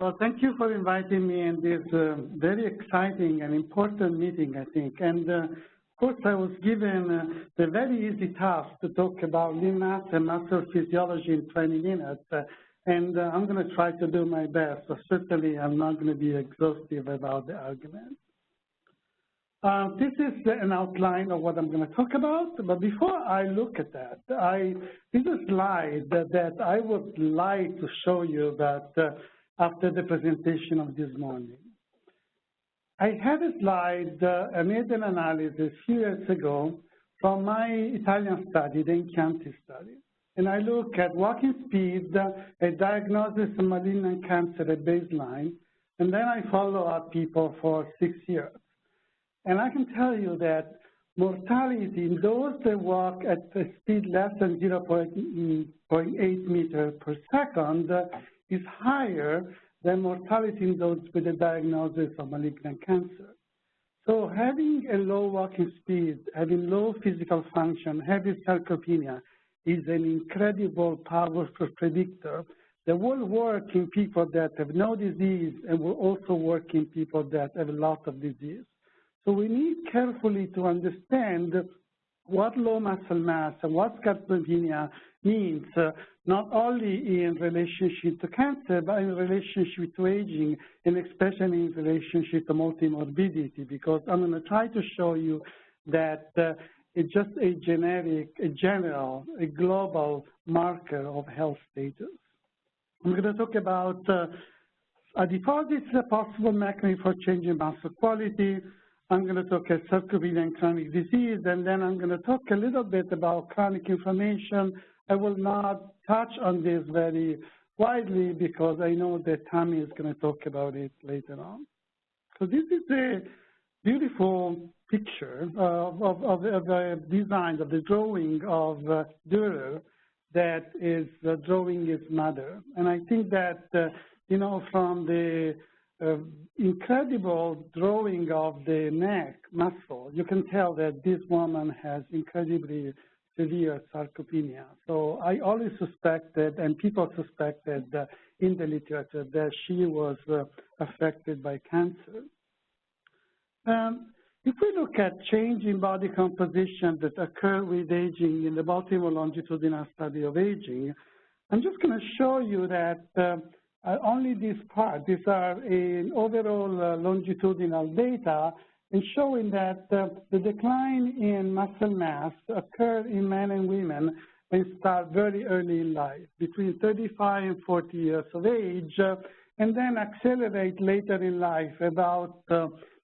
Well, thank you for inviting me in this very exciting and important meeting, I think. And of course, I was given the very easy task to talk about lean mass and muscle physiology in 20 minutes. And I'm going to try to do my best. So certainly, I'm not going to be exhaustive about the argument. This is an outline of what I'm going to talk about. But before I look at that, this is a slide that I would like to show you that after the presentation of this morning. I had a slide, I made an analysis a few years ago from my Italian study, the Chianti study. And I look at walking speed, a diagnosis of malignant cancer at baseline, and then I follow up people for 6 years. And I can tell you that mortality in those that walk at a speed less than 0.8 meters per second is higher than mortality in those with a diagnosis of malignant cancer. So having a low walking speed, having low physical function, having sarcopenia is an incredible, powerful predictor that will work in people that have no disease and will also work in people that have a lot of disease. So we need carefully to understand what low muscle mass and what sarcopenia means, not only in relationship to cancer, but in relationship to aging, and especially in relationship to multi-morbidity, because I'm going to try to show you that it's just a general, a global marker of health status. I'm going to talk about adiposity, a possible mechanism for changing muscle quality. I'm going to talk about sarcopenia and chronic disease, and then I'm going to talk a little bit about chronic inflammation. I will not touch on this very widely because I know that Tammy is going to talk about it later on. So this is a beautiful picture of the design, of the drawing of Dürer that is drawing his mother. And I think that, you know, from the incredible drawing of the neck muscle, you can tell that this woman has incredibly severe sarcopenia. So I always suspected, and people suspected in the literature, that she was affected by cancer. If we look at change in body composition that occur with aging in the Baltimore longitudinal study of aging, I'm just going to show you that only this part, these are overall longitudinal data, and showing that the decline in muscle mass occurred in men and women and start very early in life, between 35 and 40 years of age, and then accelerate later in life, about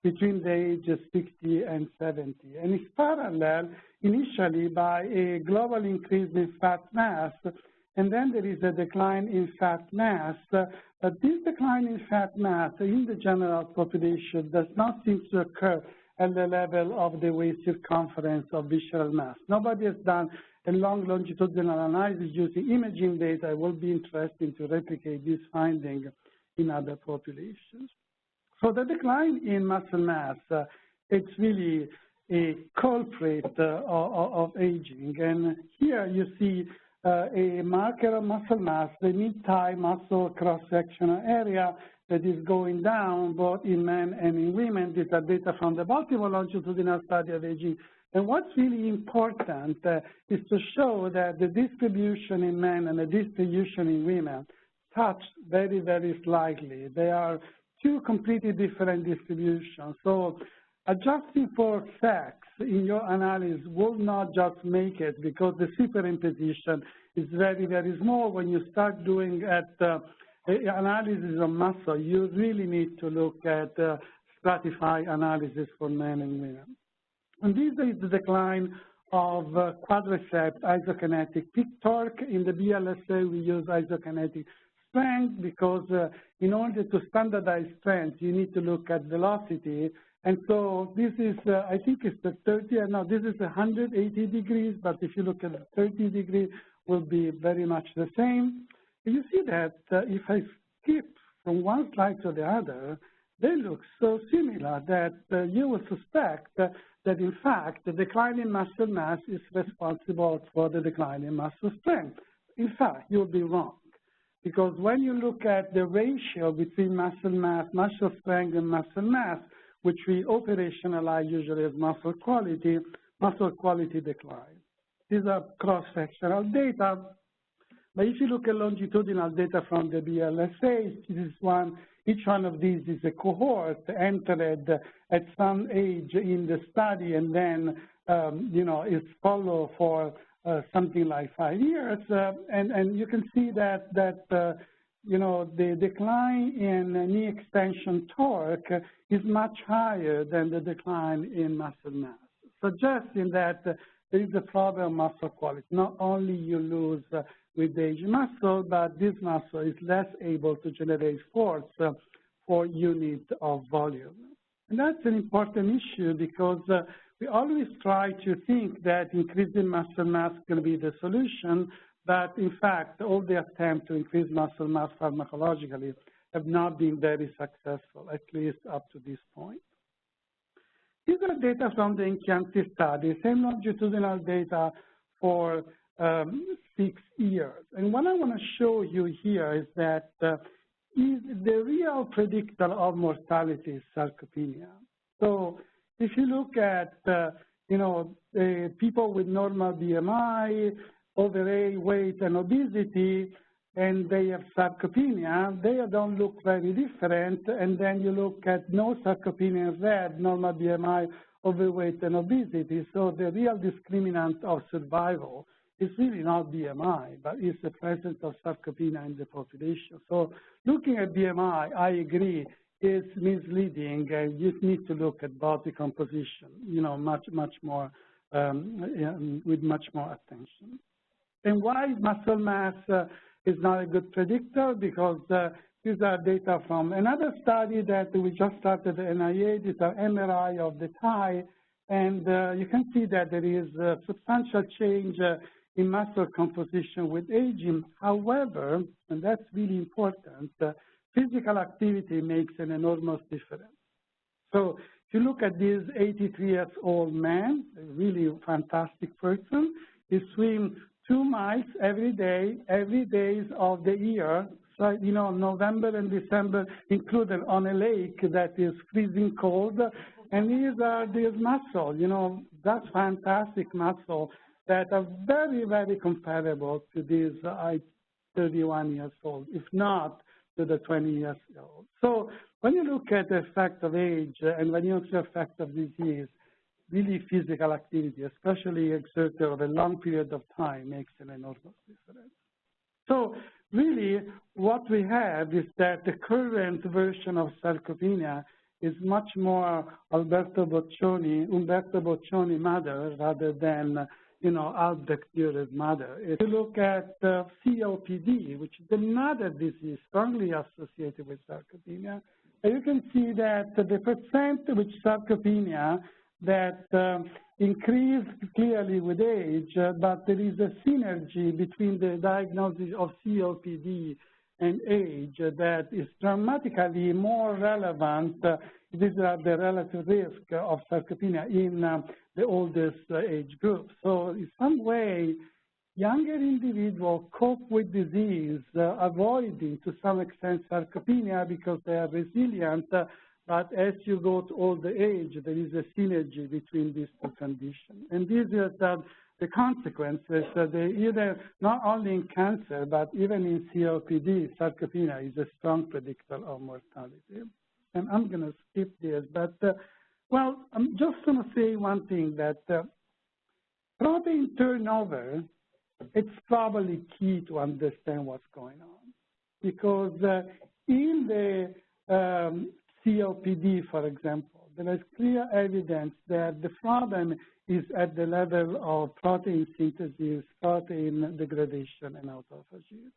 between the ages 60 and 70. And it's parallel initially by a global increase in fat mass, and then there is a decline in fat mass. But this decline in fat mass in the general population does not seem to occur at the level of the waist circumference of visceral mass. Nobody has done a long longitudinal analysis using imaging data. It will be interesting to replicate this finding in other populations. So the decline in muscle mass, it's really a culprit of aging. And here you see a marker of muscle mass, the mid-thigh muscle cross-sectional area that is going down both in men and in women. These are data from the Baltimore longitudinal study of aging. And what's really important is to show that the distribution in men and the distribution in women touch very, very slightly. They are two completely different distributions. So adjusting for sex in your analysis will not just make it, because the superimposition is very, very small. When you start doing analysis of muscle, you really need to look at stratified analysis for men and women. And this is the decline of quadriceps isokinetic peak torque. In the BLSA, we use isokinetic strength because in order to standardize strength, you need to look at velocity. And so this is, I think it's the 30, no, this is 180 degrees, but if you look at the 30 degree, will be very much the same. And you see that if I skip from one slide to the other, they look so similar that you will suspect that in fact the decline in muscle mass is responsible for the decline in muscle strength. In fact, you'll be wrong, because when you look at the ratio between muscle mass, muscle strength, and muscle mass, which we operationalize usually as muscle quality declines. These are cross-sectional data, but if you look at longitudinal data from the BLSA, each one of these is a cohort entered at some age in the study, and then is followed for something like 5 years, and you can see that the decline in knee extension torque is much higher than the decline in muscle mass, suggesting that there is a problem of muscle quality. Not only you lose with age muscle, but this muscle is less able to generate force for unit of volume. And that's an important issue because we always try to think that increasing muscle mass can be the solution, but in fact, all the attempts to increase muscle mass pharmacologically have not been very successful, at least up to this point. These are data from the Inchianti study, same longitudinal data for 6 years. And what I want to show you here is that is the real predictor of mortality is sarcopenia. So if you look at, people with normal BMI, overweight and obesity, and they have sarcopenia, they don't look very different. And then you look at no sarcopenia in red, normal BMI, overweight and obesity. So the real discriminant of survival is really not BMI, but it's the presence of sarcopenia in the population. So looking at BMI, I agree, is misleading, and you need to look at body composition, much more, with much more attention. And why muscle mass is not a good predictor? Because these are data from another study that we just started at NIH. These are MRI of the thigh, and you can see that there is a substantial change in muscle composition with aging. However, and that's really important, physical activity makes an enormous difference. So if you look at this 83-year-old man, a really fantastic person, he swims 2 miles every day of the year, so, November and December included, on a lake that is freezing cold, and these are these muscles, that's fantastic muscle that are very, very comparable to these 31 years old, if not to the 20 years old. So when you look at the effect of age and when you look at the effect of disease, really physical activity, especially exerted over a long period of time, makes an enormous difference. So really what we have is that the current version of sarcopenia is much more Umberto Boccioni mother rather than Albrecht Dürer's mother. If you look at COPD, which is another disease strongly associated with sarcopenia, you can see that the percent with sarcopenia that increased clearly with age, but there is a synergy between the diagnosis of COPD and age that is dramatically more relevant. These are the relative risk of sarcopenia in the oldest age group. So in some way, younger individuals cope with disease, avoiding to some extent sarcopenia because they are resilient, but as you go to older age, there is a synergy between these two conditions. And these are the consequences, either not only in cancer, but even in COPD, sarcopenia is a strong predictor of mortality. And I'm going to skip this, but, well, I'm just going to say one thing, that protein turnover, it's probably key to understand what's going on. Because in the COPD, for example, there is clear evidence that the problem is at the level of protein synthesis, protein degradation, and autophagy.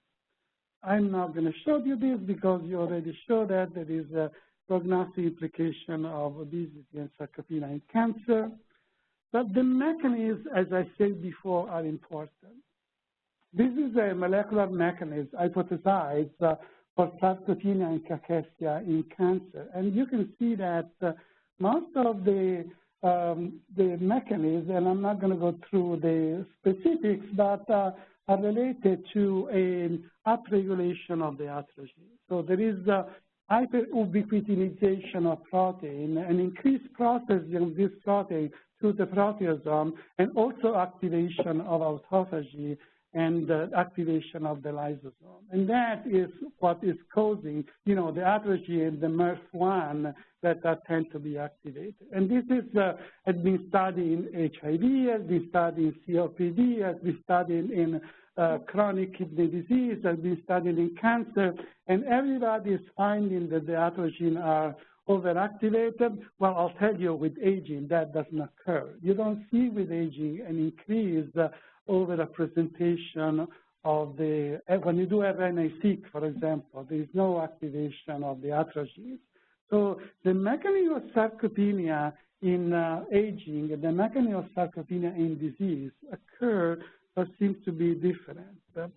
I'm not going to show you this because you already showed that there is a prognostic implication of obesity and sarcopenia in cancer. But the mechanisms, as I said before, are important. This is a molecular mechanism hypothesized for sarcopenia and cachexia in cancer. And you can see that most of the mechanisms, and I'm not going to go through the specifics, but are related to an upregulation of the atrophy. So there is hyperubiquitinization of protein and increased processing of this protein through the proteasome, and also activation of autophagy and activation of the lysosome. And that is what is causing, the atrophy in the MRF1 that tend to be activated. And this has been studied in HIV, has been studied in COPD, has been studied in chronic kidney disease, has been studied in cancer, and everybody is finding that the atropine are overactivated. Well, I'll tell you, with aging, that doesn't occur. You don't see with aging an increase overrepresentation of the, when you do RNA-seq, for example, there is no activation of the atropines. So the mechanism of sarcopenia in aging and the mechanism of sarcopenia in disease occur but seems to be different. That's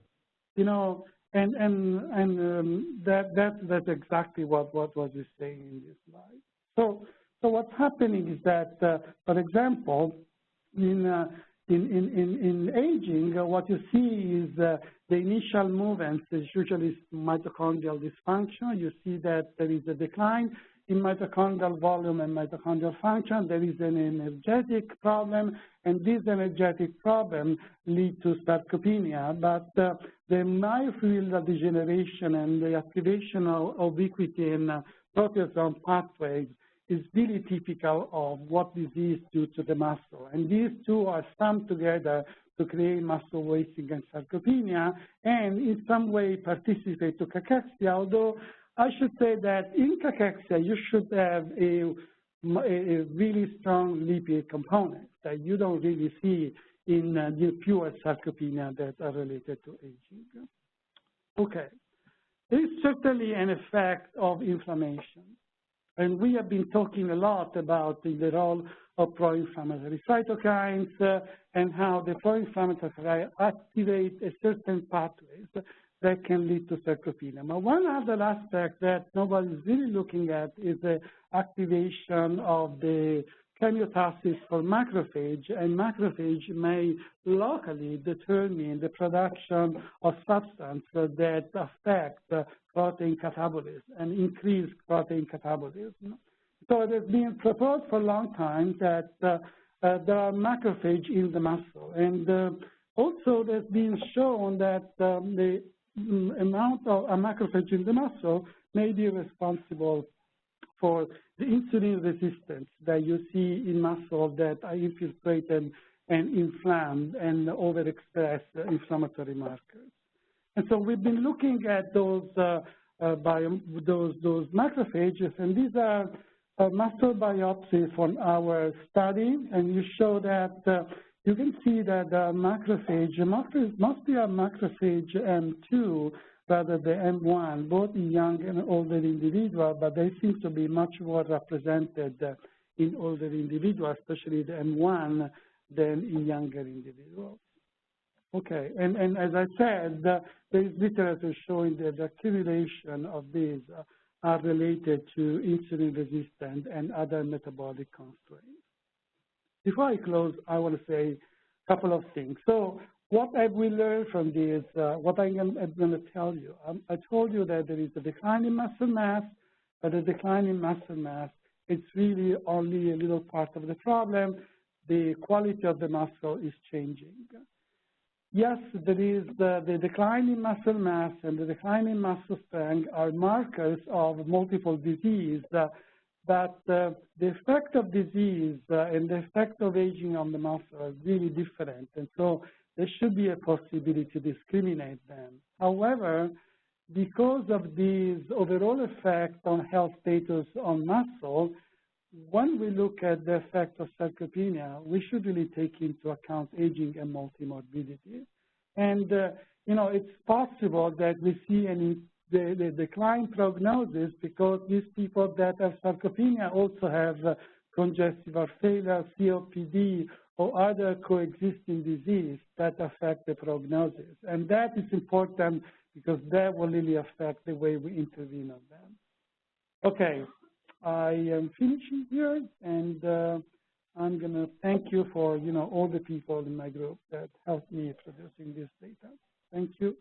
exactly what was saying in this slide. So what's happening is that, for example, in aging, what you see is the initial movements is usually mitochondrial dysfunction. You see that there is a decline in mitochondrial volume and mitochondrial function. There is an energetic problem, and this energetic problem leads to sarcopenia. But the myofibril degeneration and the activation of ubiquitin proteasome pathways is really typical of what disease do to the muscle. And these two are summed together to create muscle wasting and sarcopenia, and in some way participate to cachexia, although I should say that in cachexia, you should have a really strong lipid component that you don't really see in the pure sarcopenia that are related to aging. Okay, there is certainly an effect of inflammation. And we have been talking a lot about the role of pro-inflammatory cytokines and how the pro-inflammatory activate a certain pathways that can lead to sarcopenia. But one other aspect that nobody's really looking at is the activation of the chemiotaxis for macrophage, and macrophage may locally determine the production of substances that affect protein catabolism and increase protein catabolism. So it has been proposed for a long time that there are macrophage in the muscle, and also there's been shown that the amount of a macrophage in the muscle may be responsible for the insulin resistance that you see in muscle that are infiltrated and inflamed and overexpress inflammatory markers. And so we've been looking at those macrophages, and these are muscle biopsies from our study, and you show that you can see that the macrophage must be a macrophage M2 rather than M1, both in young and older individuals, but they seem to be much more represented in older individuals, especially the M1, than in younger individuals. Okay, and as I said, there is literature showing that the accumulation of these are related to insulin resistance and other metabolic constraints. Before I close, I want to say a couple of things. So what have we learned from this? What I'm going to tell you. I told you that there is a decline in muscle mass, but the decline in muscle mass, it's really only a little part of the problem. The quality of the muscle is changing. Yes, there is the decline in muscle mass and the decline in muscle strength are markers of multiple disease, but the effect of disease and the effect of aging on the muscle are really different, and so there should be a possibility to discriminate them. However, because of this overall effect on health status on muscle, when we look at the effect of sarcopenia, we should really take into account aging and multi-morbidity. And, it's possible that we see the decline prognosis because these people that have sarcopenia also have congestive heart failure, COPD, or other coexisting disease that affect the prognosis. And that is important because that will really affect the way we intervene on them. Okay, I am finishing here, and I'm going to thank you for, all the people in my group that helped me producing this data. Thank you.